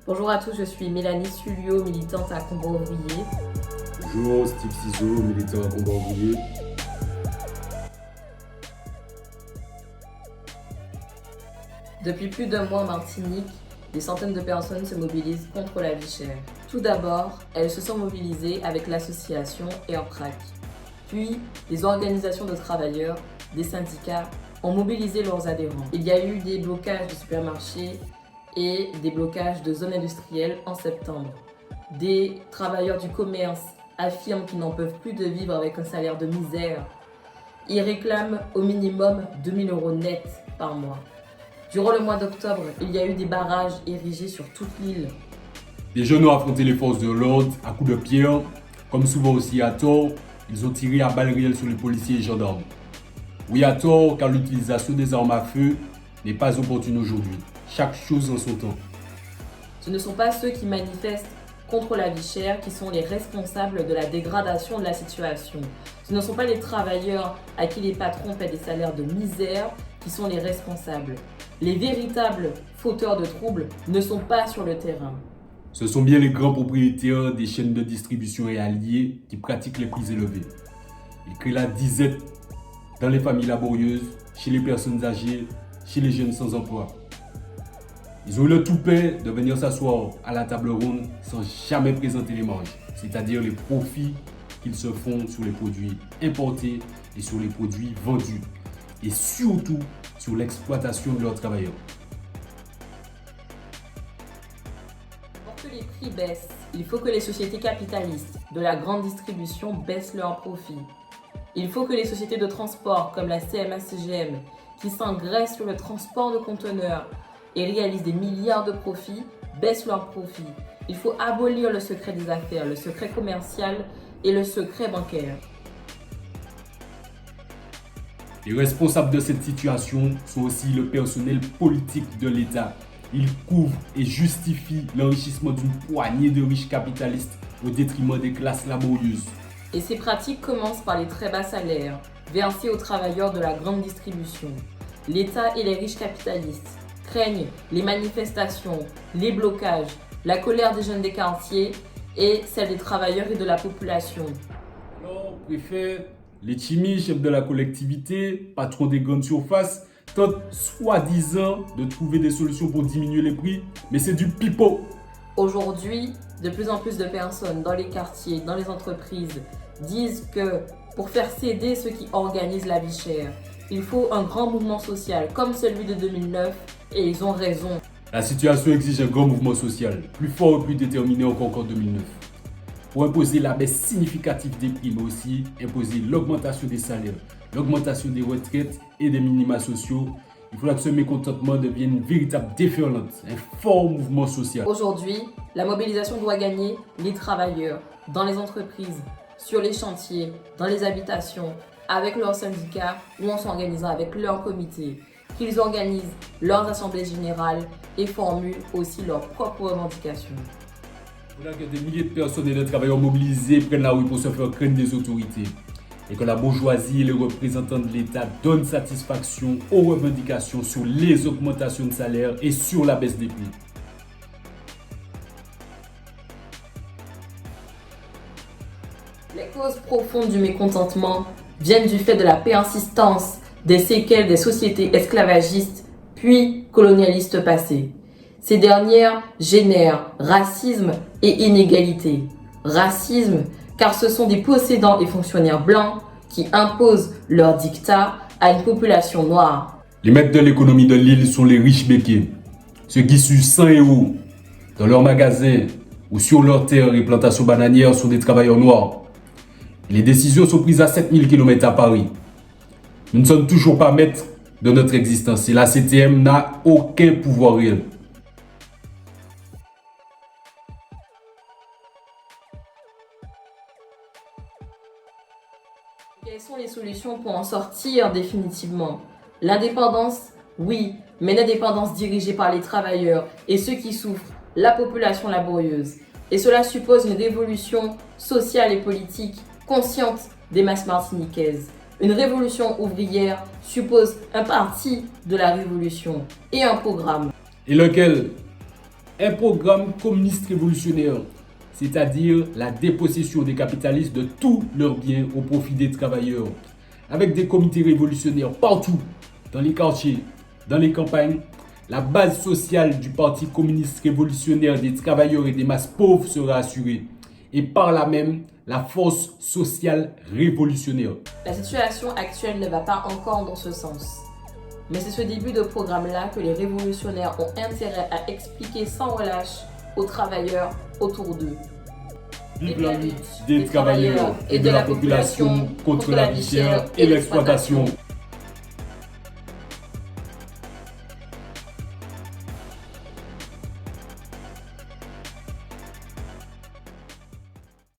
Bonjour à tous, je suis Mélanie Sulio, militante à Combat-Ouvrier. Bonjour, Steve Ciseaux, militant à Combat-Ouvrier. Depuis plus d'un mois en Martinique, des centaines de personnes se mobilisent contre la vie chère. Tout d'abord, elles se sont mobilisées avec l'association Airprac. Puis, les organisations de travailleurs, des syndicats, ont mobilisé leurs adhérents. Il y a eu des blocages de supermarchés et des blocages de zones industrielles en septembre. Des travailleurs du commerce affirment qu'ils n'en peuvent plus de vivre avec un salaire de misère. Ils réclament au minimum 2 000 € net par mois. Durant le mois d'octobre, il y a eu des barrages érigés sur toute l'île. Les jeunes ont affronté les forces de l'ordre à coups de pierre, comme souvent aussi à tort, ils ont tiré à balles réelles sur les policiers et gendarmes. Oui, à tort, car l'utilisation des armes à feu n'est pas opportune aujourd'hui. Chaque chose en son temps. Ce ne sont pas ceux qui manifestent contre la vie chère qui sont les responsables de la dégradation de la situation. Ce ne sont pas les travailleurs à qui les patrons paient des salaires de misère qui sont les responsables. Les véritables fauteurs de troubles ne sont pas sur le terrain. Ce sont bien les grands propriétaires des chaînes de distribution et alliés qui pratiquent les prix élevés. Ils créent la disette dans les familles laborieuses, chez les personnes âgées, chez les jeunes sans emploi. Ils ont eu le toupet de venir s'asseoir à la table ronde sans jamais présenter les marges, c'est-à-dire les profits qu'ils se font sur les produits importés et sur les produits vendus, et surtout sur l'exploitation de leurs travailleurs. Pour que les prix baissent, il faut que les sociétés capitalistes de la grande distribution baissent leurs profits. Il faut que les sociétés de transport comme la CMA-CGM, qui s'engraissent sur le transport de conteneurs et réalisent des milliards de profits, baissent leurs profits. Il faut abolir le secret des affaires, le secret commercial et le secret bancaire. Les responsables de cette situation sont aussi le personnel politique de l'État. Ils couvrent et justifient l'enrichissement d'une poignée de riches capitalistes au détriment des classes laborieuses. Et ces pratiques commencent par les très bas salaires versés aux travailleurs de la grande distribution. L'État et les riches capitalistes craignent les manifestations, les blocages, la colère des jeunes des quartiers et celle des travailleurs et de la population. Alors, préfet, les chimis, chefs de la collectivité, patrons des grandes surfaces, tentent soi-disant de trouver des solutions pour diminuer les prix, mais c'est du pipeau. Aujourd'hui, de plus en plus de personnes dans les quartiers, dans les entreprises, disent que pour faire céder ceux qui organisent la vie chère, il faut un grand mouvement social comme celui de 2009 et ils ont raison. La situation exige un grand mouvement social, plus fort et plus déterminé encore qu'en 2009. Pour imposer la baisse significative des prix, mais aussi imposer l'augmentation des salaires, l'augmentation des retraites et des minima sociaux, il faudra que ce mécontentement devienne une véritable déferlante, un fort mouvement social. Aujourd'hui, la mobilisation doit gagner les travailleurs dans les entreprises, sur les chantiers, dans les habitations, avec leurs syndicats ou en s'organisant avec leurs comités, qu'ils organisent leurs assemblées générales et formulent aussi leurs propres revendications. Il faudra que des milliers de personnes et de travailleurs mobilisés prennent la rue pour se faire craindre des autorités et que la bourgeoisie et les représentants de l'État donnent satisfaction aux revendications sur les augmentations de salaire et sur la baisse des prix. Les causes profondes du mécontentement viennent du fait de la persistance des séquelles des sociétés esclavagistes puis colonialistes passées. Ces dernières génèrent racisme et inégalité. Racisme car ce sont des possédants et fonctionnaires blancs qui imposent leur dictat à une population noire. Les maîtres de l'économie de l'île sont les riches béquets, ceux qui suent 100 € dans leurs magasins ou sur leurs terres et plantations bananières sont des travailleurs noirs. Les décisions sont prises à 7000 km à Paris. Nous ne sommes toujours pas maîtres de notre existence et la CTM n'a aucun pouvoir réel. Quelles sont les solutions pour en sortir définitivement? L'indépendance, oui, mais l'indépendance dirigée par les travailleurs et ceux qui souffrent, la population laborieuse. Et cela suppose une révolution sociale et politique consciente des masses martiniquaises. Une révolution ouvrière suppose un parti de la révolution et un programme. Et lequel? Un programme communiste révolutionnaire, c'est-à-dire la dépossession des capitalistes de tous leurs biens au profit des travailleurs, avec des comités révolutionnaires partout, dans les quartiers, dans les campagnes. La base sociale du Parti communiste révolutionnaire des travailleurs et des masses pauvres sera assurée, et par là même la force sociale révolutionnaire. La situation actuelle ne va pas encore dans ce sens. Mais c'est ce début de programme-là que les révolutionnaires ont intérêt à expliquer sans relâche aux travailleurs autour d'eux. Vive la lutte des travailleurs et de la population contre la vie chère et l'exploitation.